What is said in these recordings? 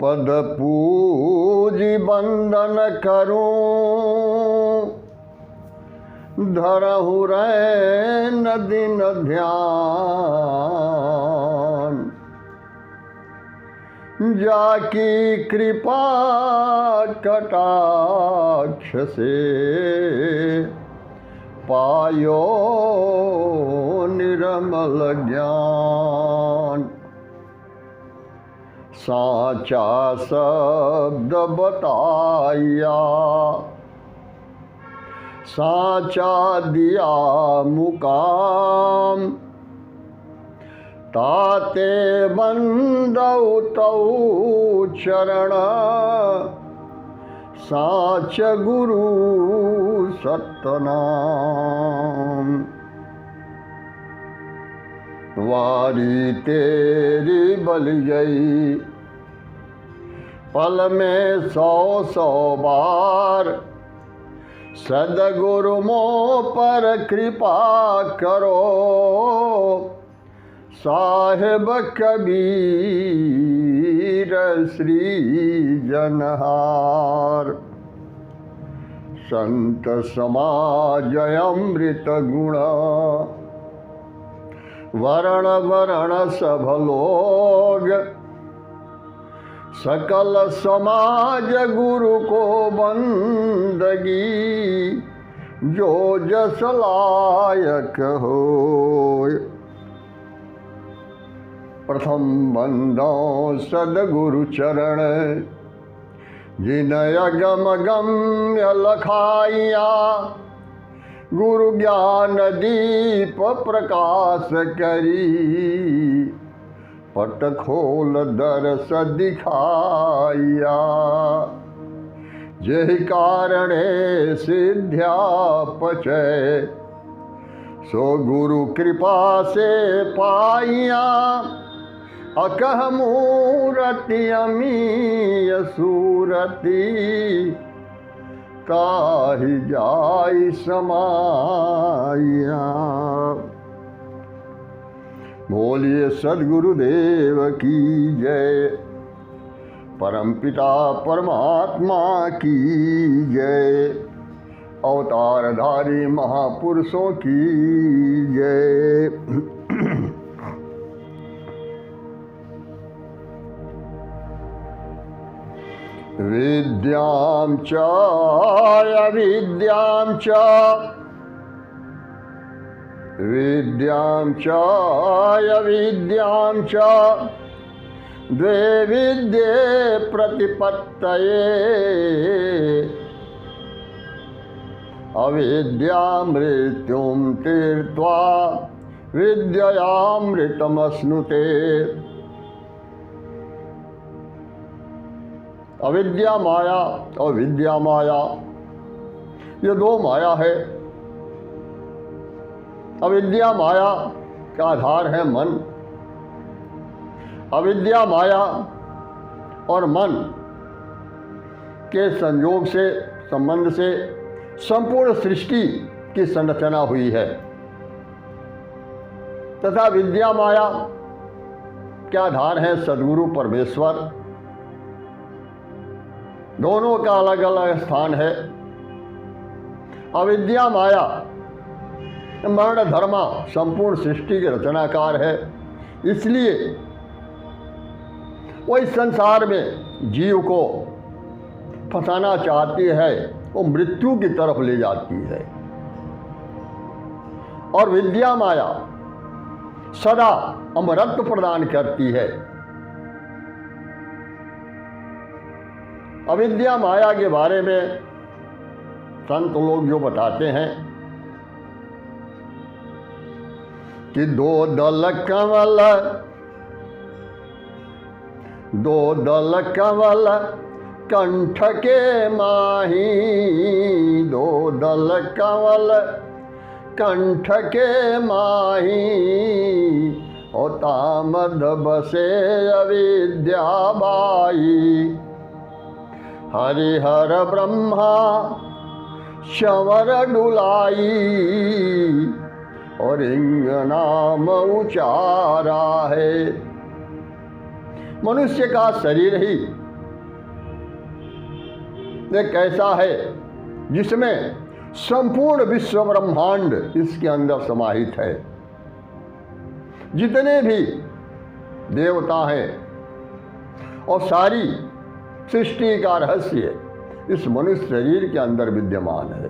पद पूजी बंदन करूं, धरहु रैन दिन ध्यान। जाकी कृपा कटाक्ष से पायो निर्मल ज्ञान। साचा शब्द बताया, साचा दिया मुकाम। ताते बंदौ तौ चरण, साच गुरु सतनाम। वारी तेरी बल गई, पल में 100 बार। सदगुरु मोह पर कृपा करो, साहेब कबीर श्री जनहार। संत समाज अमृत गुण, वरण वरण सब लोग। सकल समाज गुरु को बंदगी, जो जस लायक होय। प्रथम बंदो सदगुरु चरण, जिनय गम गम्य लखाइया। गुरु ज्ञान दीप प्रकाश करी, पट खोल दरस दिखाया। जेहि कारणे सिद्ध्या पचय, सो गुरु कृपा से पाइया। अकह मूरति अमीय सूरति, ताहि जाय समाया। बोलिए सद्गुरुदेव की जय, परमपिता परमात्मा की जय, अवतारधारी महापुरुषों की जय। विद्यां च अविद्यां च, विद्यां च अविद्यां च, द्वे विद्ये प्रतिपत्तये। अविद्या मृत्युं तीर्त्वा, विद्ययामृतमश्नुते। अविद्या माया और विद्या माया, ये दो माया है। अविद्या माया का आधार है मन। अविद्या माया और मन के संयोग से, संबंध से संपूर्ण सृष्टि की संरचना हुई है। तथा विद्या माया के आधार है सद्गुरु परमेश्वर। दोनों का अलग अलग स्थान है। अविद्या माया वर्ण धर्मा संपूर्ण सृष्टि के रचनाकार है। इसलिए वो इस संसार में जीव को फंसाना चाहती है, वो मृत्यु की तरफ ले जाती है। और विद्या माया सदा अमरत्व प्रदान करती है। अविद्या माया के बारे में संत लोग जो बताते हैं कि दो दल कमल कंठ के माही। दो दल कमल कंठ के माही, और तामद बसे अविद्या बाई। हरिहर ब्रह्मा शंवर डुलाई, और इंग नाम उचारा है। मनुष्य का शरीर ही एक ऐसा है जिसमें संपूर्ण विश्व ब्रह्मांड इसके अंदर समाहित है। जितने भी देवता हैं और सारी सृष्टि का रहस्य इस मनुष्य शरीर के अंदर विद्यमान है।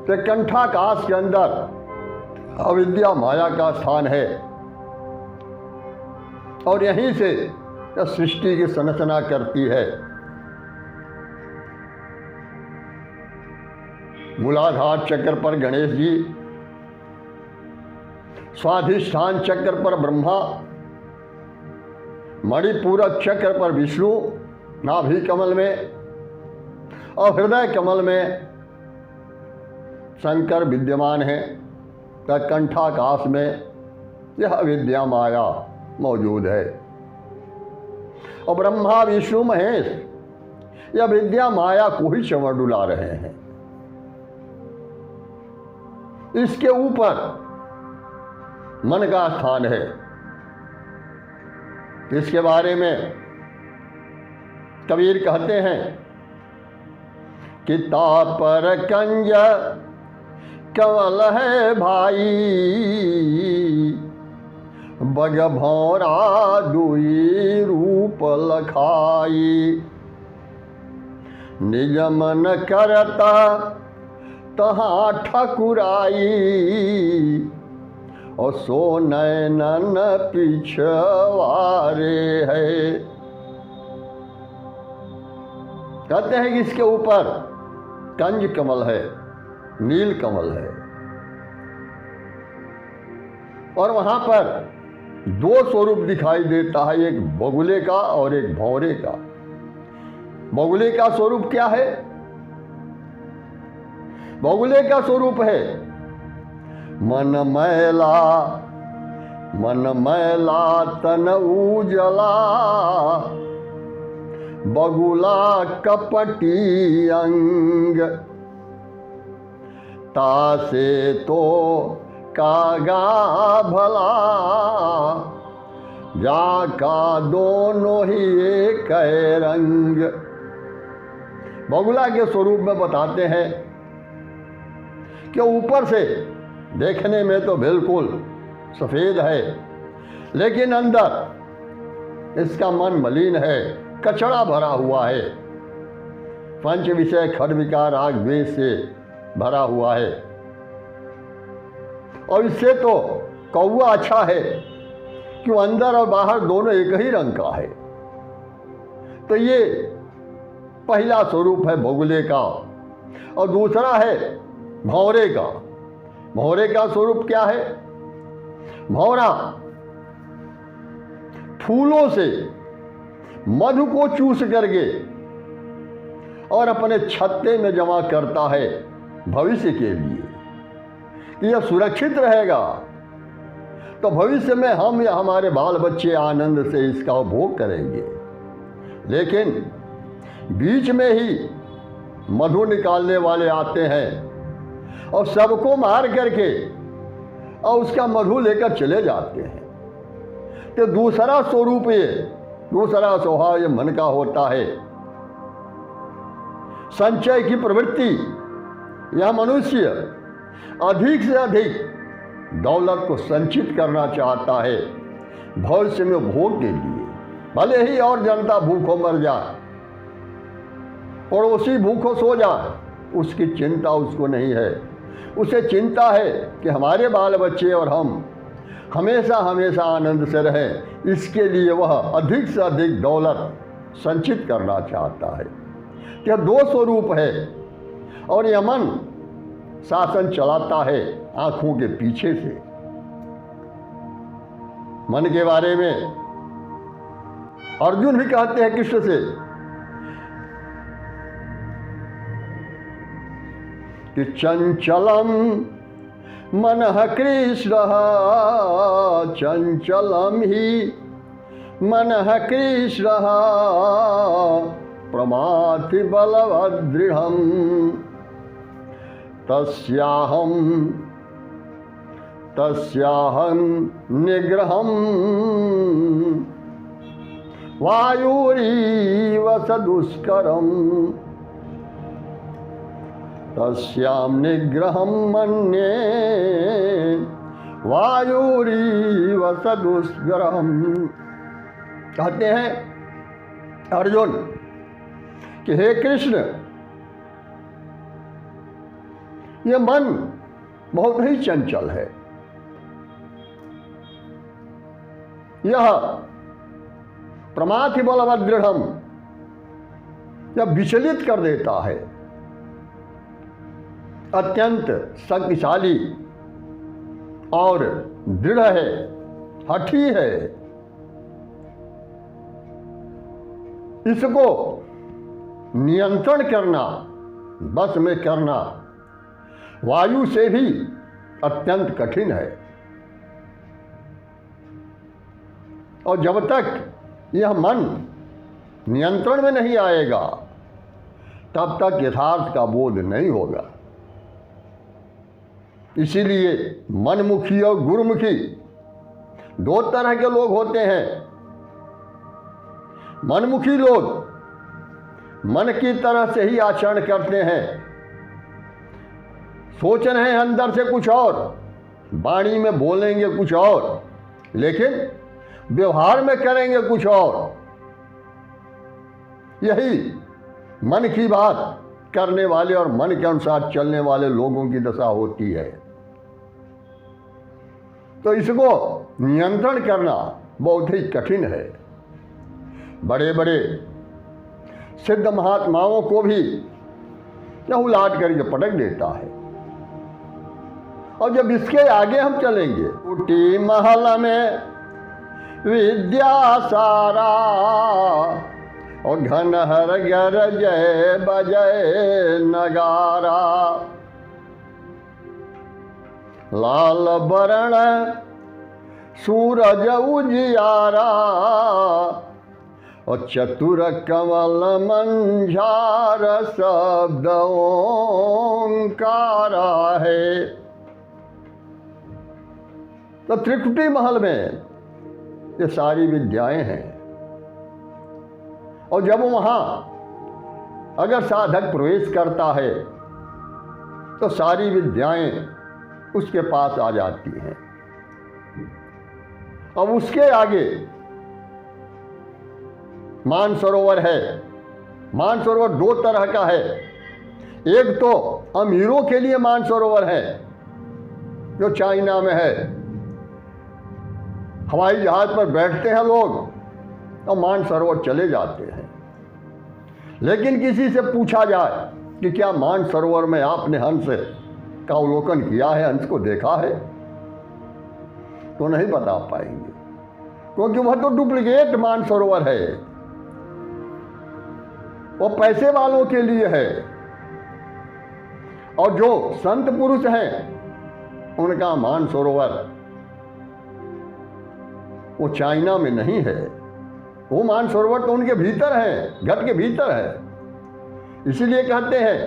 तो कंठाकाश के अंदर अविद्या माया का स्थान है और यहीं से यह सृष्टि की संरचना करती है। मूलाधार चक्र पर गणेश जी, स्वाधिष्ठान चक्र पर ब्रह्मा, मणिपूरक चक्र पर विष्णु नाभि कमल में और हृदय कमल में शंकर विद्यमान है। तथा कंठाकाश में यह विद्या माया मौजूद है और ब्रह्मा विष्णु महेश यह विद्या माया को ही चंवर डुला रहे हैं। इसके ऊपर मन का स्थान है। इसके बारे में कबीर कहते हैं कि तापर कंज कमल है भाई, बग भौरा दुई रूप लखाई, निज मन करता तहाँ ठकुराई, और सो नैनन पिछवारे है। कहते हैं कि इसके ऊपर कंज कमल है, नील कमल है और वहां पर दो स्वरूप दिखाई देता है, एक बगुले का और एक भौरे का। बगुले का स्वरूप क्या है? बगुले का स्वरूप है मन मैला तन उजला, बगुला कपटी अंग, तासे तो कागा भला, जाका दोनों ही एक रंग। बगुला के स्वरूप में बताते हैं कि ऊपर से देखने में तो बिल्कुल सफेद है, लेकिन अंदर इसका मन मलिन है, कचरा भरा हुआ है, पंच विषय खड विकार राग द्वेष से भरा हुआ है। और इससे तो कौवा अच्छा है कि अंदर और बाहर दोनों एक ही रंग का है। तो ये पहला स्वरूप है बगुले का। और दूसरा है भौरे का। भौरे का स्वरूप क्या है? भौरा फूलों से मधु को चूस करके और अपने छत्ते में जमा करता है भविष्य के लिए कि यह सुरक्षित रहेगा, तो भविष्य में हम या हमारे बाल बच्चे आनंद से इसका उपभोग करेंगे। लेकिन बीच में ही मधु निकालने वाले आते हैं और सबको मार करके और उसका मधु लेकर चले जाते हैं। तो दूसरा स्वरूप ये, दूसरा स्वभाव ये मन का होता है। संचय की प्रवृत्ति, यह मनुष्य अधिक से अधिक दौलत को संचित करना चाहता है भविष्य में भोग के लिए। भले ही और जनता भूखों मर जाए, पड़ोसी भूखों सो जाए, उसकी चिंता उसको नहीं है। उसे चिंता है कि हमारे बाल बच्चे और हम हमेशा हमेशा आनंद से रहें। इसके लिए वह अधिक से अधिक दौलत संचित करना चाहता है। यह दो स्वरूप है और यह मन शासन चलाता है आंखों के पीछे से। मन के बारे में अर्जुन भी कहते हैं कृष्ण से कि चंचलम मनः कृष्ण, चंचलम ही मनः कृष्ण, प्रमाथि बलवदृढ़ं, तस्याहं निग्रहं वायुरीव सदुष्करम तस्याम निग्रहम मन्ये वायुरीव सदुष्करम। कहते हैं अर्जुन कि हे कृष्ण, यह मन बहुत ही चंचल है, यह प्रमाथि बलवदृढ़म, यह विचलित कर देता है, अत्यंत शक्तिशाली और दृढ़ है, हठी है। इसको नियंत्रण करना, बस में करना वायु से भी अत्यंत कठिन है। और जब तक यह मन नियंत्रण में नहीं आएगा तब तक यथार्थ का बोध नहीं होगा। इसीलिए मनमुखी और गुरुमुखी दो तरह के लोग होते हैं। मनमुखी लोग मन की तरह से ही आचरण करते हैं, सोच रहे हैं अंदर से कुछ और, वाणी में बोलेंगे कुछ और, लेकिन व्यवहार में करेंगे कुछ और। यही मन की बात करने वाले और मन के अनुसार चलने वाले लोगों की दशा होती है। तो इसको नियंत्रण करना बहुत ही कठिन है। बड़े बड़े सिद्ध महात्माओं को भी यह उलाट करके पटक देता है। और जब इसके आगे हम चलेंगे, उटी महल में विद्या सारा और घन हर गरजय बजय नगारा, लाल बरण सूरज उजियारा और चतुर कमल मंझार शब्द ओंकारा है। तो त्रिकुटी महल में ये सारी विद्याएं हैं। और जब वहां अगर साधक प्रवेश करता है तो सारी विद्याएं उसके पास आ जाती हैं। अब उसके आगे मानसरोवर है। मानसरोवर दो तरह का है। एक तो अमीरों के लिए मानसरोवर है जो चाइना में है। हवाई जहाज पर बैठते हैं लोग और मानसरोवर चले जाते हैं। लेकिन किसी से पूछा जाए कि क्या मानसरोवर में आपने हंस का अवलोकन किया है, हंस को देखा है, तो नहीं बता पाएंगे, क्योंकि वह तो डुप्लीकेट मानसरोवर है, वो पैसे वालों के लिए है। और जो संत पुरुष हैं उनका मानसरोवर वो चाइना में नहीं है। वो मानसरोवर तो उनके भीतर है, घट के भीतर है। इसीलिए कहते हैं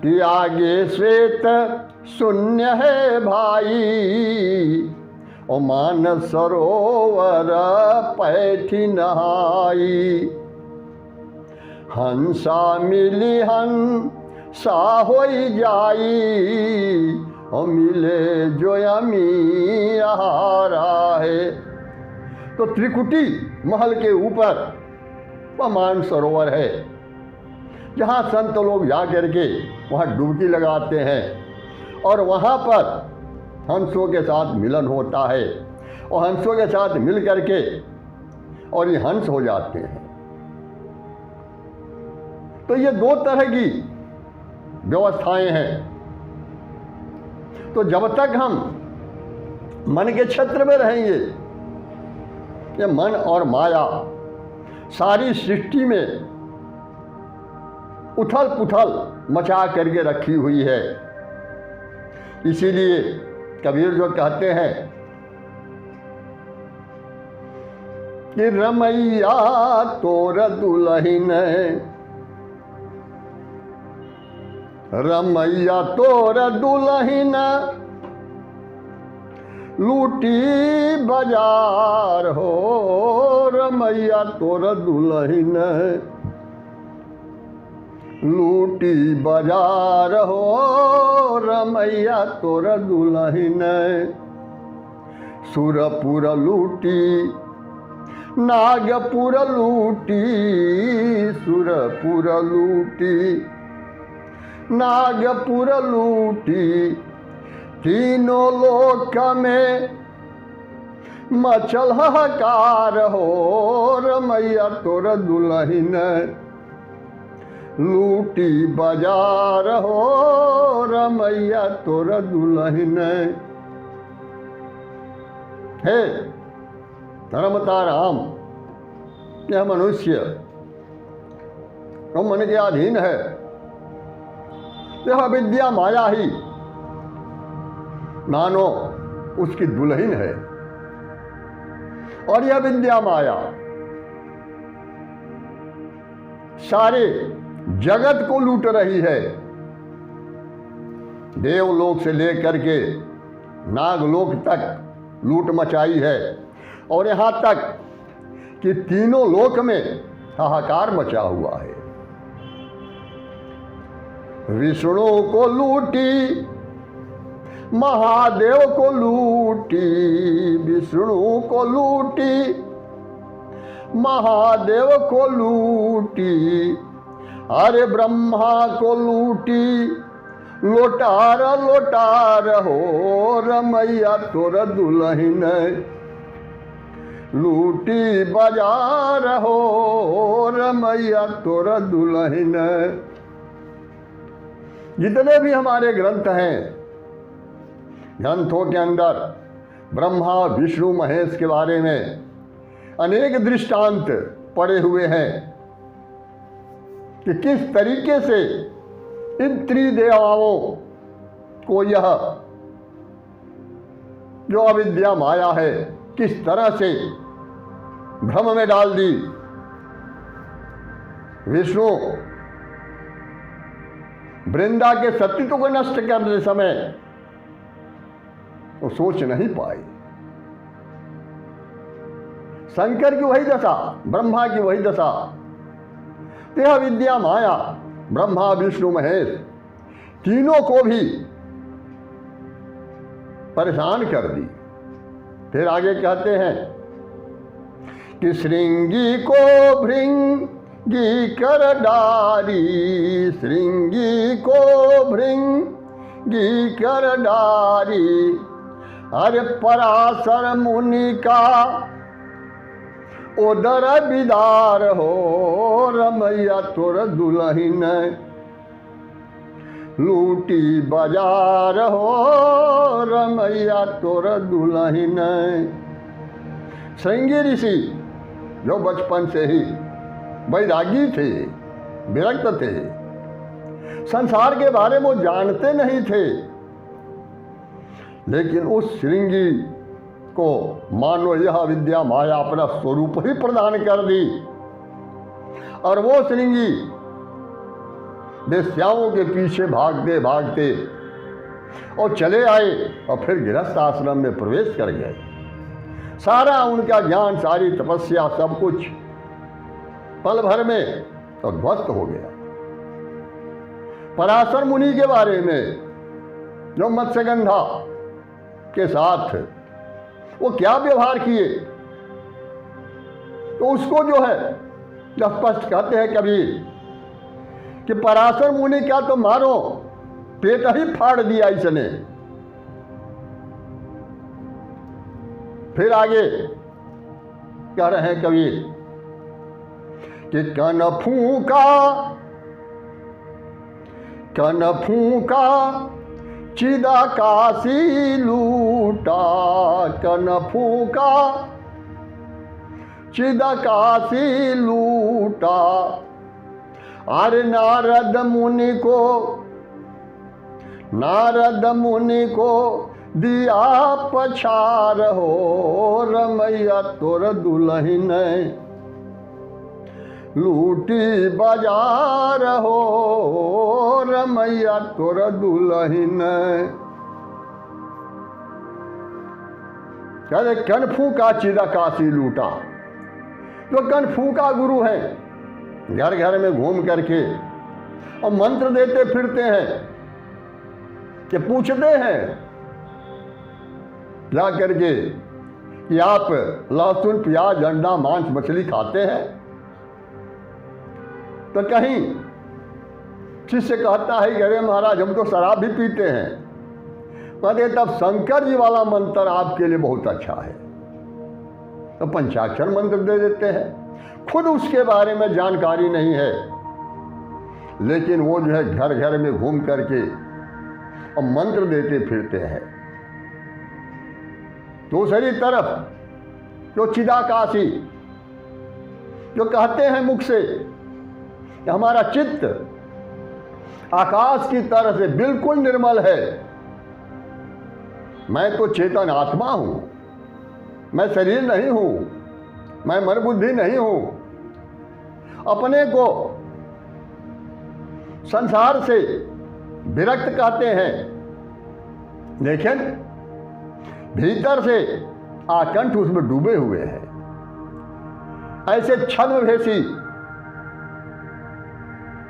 कि आगे श्वेत शून्य है भाई और मान सरोवर पैठी नहाई, हंसा मिली हंसा होई जाई और मिले जो यमी आहारा है। तो त्रिकुटी महल के ऊपर वह मानसरोवर है जहाँ संत लोग जा करके वहाँ डुबकी लगाते हैं और वहाँ पर हंसों के साथ मिलन होता है और हंसों के साथ मिल करके और ये हंस हो जाते हैं। तो ये दो तरह की व्यवस्थाएं हैं। तो जब तक हम मन के क्षेत्र में रहेंगे, ये मन और माया सारी सृष्टि में उथल पुथल मचा करके रखी हुई है। इसीलिए कबीर जो कहते हैं कि रमैया तोर दुलहिन, रमैया तोर दुलहिन लूटी बाजार हो रमैया तोर दुल्हन, लूटी बाजार हो रमैया तोर दुल्हन। सुरपुर लूटी नागपुर लूटी, सुरपुर लूटी नागपुर लूटी, तीनों लोक में मचल हाहाकार हो रमैया तोर दुल्हन, लूटी बाजार हो रमैया तोर दुल्हन। हे धर्मता राम, यह मनुष्य तो मन के अधीन है, यह विद्या माया ही मानो उसकी दुल्हन है, और यह विद्या माया सारे जगत को लूट रही है। देवलोक से लेकर के नागलोक तक लूट मचाई है, और यहां तक कि तीनों लोक में हाहाकार मचा हुआ है। विष्णु को लूटी, महादेव को लूटी, विष्णु को लूटी, महादेव को लूटी, अरे ब्रह्मा को लूटी, लोटार लोटार हो रमैया तोर दुल्हन, लूटी बाजार हो रमैया तोर दुल्हन। जितने भी हमारे ग्रंथ हैं, ग्रंथों के अंदर ब्रह्मा विष्णु महेश के बारे में अनेक दृष्टांत पड़े हुए हैं कि किस तरीके से इन त्रिदेवाओं को यह जो अविद्या माया है किस तरह से भ्रम में डाल दी। विष्णु वृंदा के सत्य को नष्ट करने समय वो सोच नहीं पाए। शंकर की वही दशा, ब्रह्मा की वही दशा। यह विद्या माया ब्रह्मा विष्णु महेश तीनों को भी परेशान कर दी। फिर आगे कहते हैं कि श्रृंगी को भृंगी कर डारी, श्रृंगी को भृंगी कर डारी, अरे पराशर मुनि का उदर बिदार हो रमैया तोर दुल्हन, लूटी बाजार हो रमैया तोर दुल्हन। श्रृंगी ऋषि जो बचपन से ही वैरागी थे, विरक्त थे, संसार के बारे में जानते नहीं थे, लेकिन उस श्रृंगी को मानो यह विद्या माया अपना स्वरूप ही प्रदान कर दी, और वो श्रृंगी वेश्याओं के पीछे भागते भागते और चले आए और फिर गृहस्थ आश्रम में प्रवेश कर गए। सारा उनका ज्ञान, सारी तपस्या, सब कुछ पल भर में तो ध्वस्त हो गया। पराशर मुनि के बारे में जो मत्स्यगंधा के साथ वो क्या व्यवहार किए, तो उसको जो है स्पष्ट कहते हैं कबीर कि पराशर मुनि क्या तो मारो, पेट ही फाड़ दिया इसने। फिर आगे कह रहे हैं कबीर कि कन फूका चिदाकाशी लूटा, कन फूका चिदाकाशी लूटा, अरे नारद मुनि को दिया पछार हो रमैया तोर दुल्हन, लूटी बाजार हो रमैया तोर दुल्हन। कहते कनफू का चिदाकाशी लूटा। जो कनफू का गुरु है, घर घर में घूम करके और मंत्र देते फिरते हैं कि पूछते हैं जा करके कि आप लहसुन प्याज अंडा मांस मछली खाते हैं? तो कहीं शिष्य कहता है कि अरे महाराज हम तो शराब भी पीते हैं। कहते तब शंकर जी वाला मंत्र आपके लिए बहुत अच्छा है। तो पंचाक्षर मंत्र दे देते हैं। खुद उसके बारे में जानकारी नहीं है, लेकिन वो जो है घर घर में घूम करके और मंत्र देते फिरते हैं। दूसरी तरफ जो चिदाकाशी, जो कहते हैं मुख से कि हमारा चित्त आकाश की तरह से बिल्कुल निर्मल है, मैं तो चेतन आत्मा हूं, मैं शरीर नहीं हूं, मैं मन बुद्धि नहीं हूं, अपने को संसार से विरक्त कहते हैं, लेकिन भीतर से आकंठ उसमें डूबे हुए हैं। ऐसे छद्मवेशी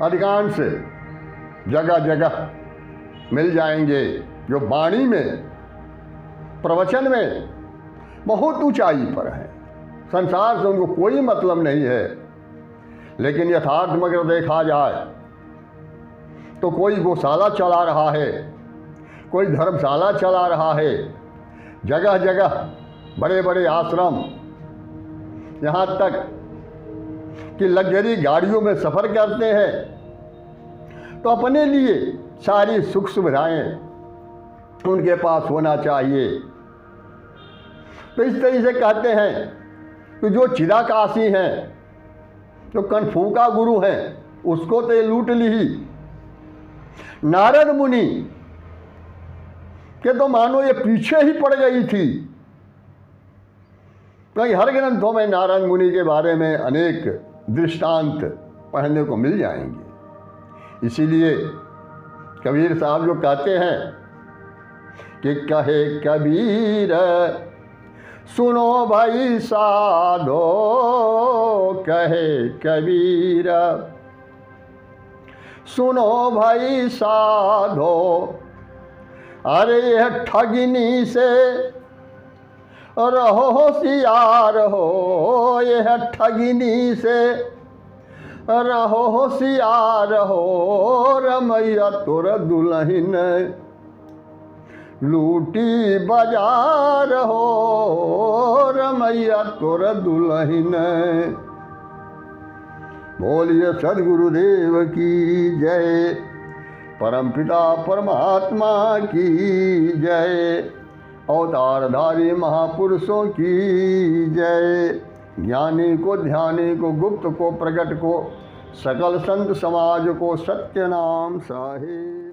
अधिकांश जगह जगह मिल जाएंगे, जो वाणी में प्रवचन में बहुत ऊंचाई पर है। संसार से उनको कोई मतलब नहीं है, लेकिन यथार्थ में अगर देखा जाए तो कोई गौशाला चला रहा है, कोई धर्मशाला चला रहा है, जगह जगह बड़े बड़े आश्रम, यहाँ तक कि लग्जरी गाड़ियों में सफ़र करते हैं। तो अपने लिए सारी सुख सुविधाएं उनके पास होना चाहिए। तो इस तरह से कहते हैं कि जो चिदाकाशी हैं, जो कनफू का गुरु हैं, उसको तो ये लूट ली ही। नारद मुनि के तो मानो ये पीछे ही पड़ गई थी, क्योंकि हर ग्रंथों में नारद मुनि के बारे में अनेक दृष्टांत पढ़ने को मिल जाएंगे। इसीलिए कबीर साहब जो कहते हैं कि कहे कबीर सुनो भाई साधो, कहे कबीर सुनो भाई साधो, अरे यह ठगनी से रहो होशियार हो, यह ठगनी से रहो होशियार हो, रमैया तोर दुल्हन लूटी बाजार हो, रमैया तोर दुल्हन। बोलिए सद्गुरुदेव की जय, परमपिता परमात्मा की जय, अवतारधारी महापुरुषों की जय। ज्ञानी को, ध्यानी को, गुप्त को, प्रकट को, सकल संत समाज को सत्य नाम साहे।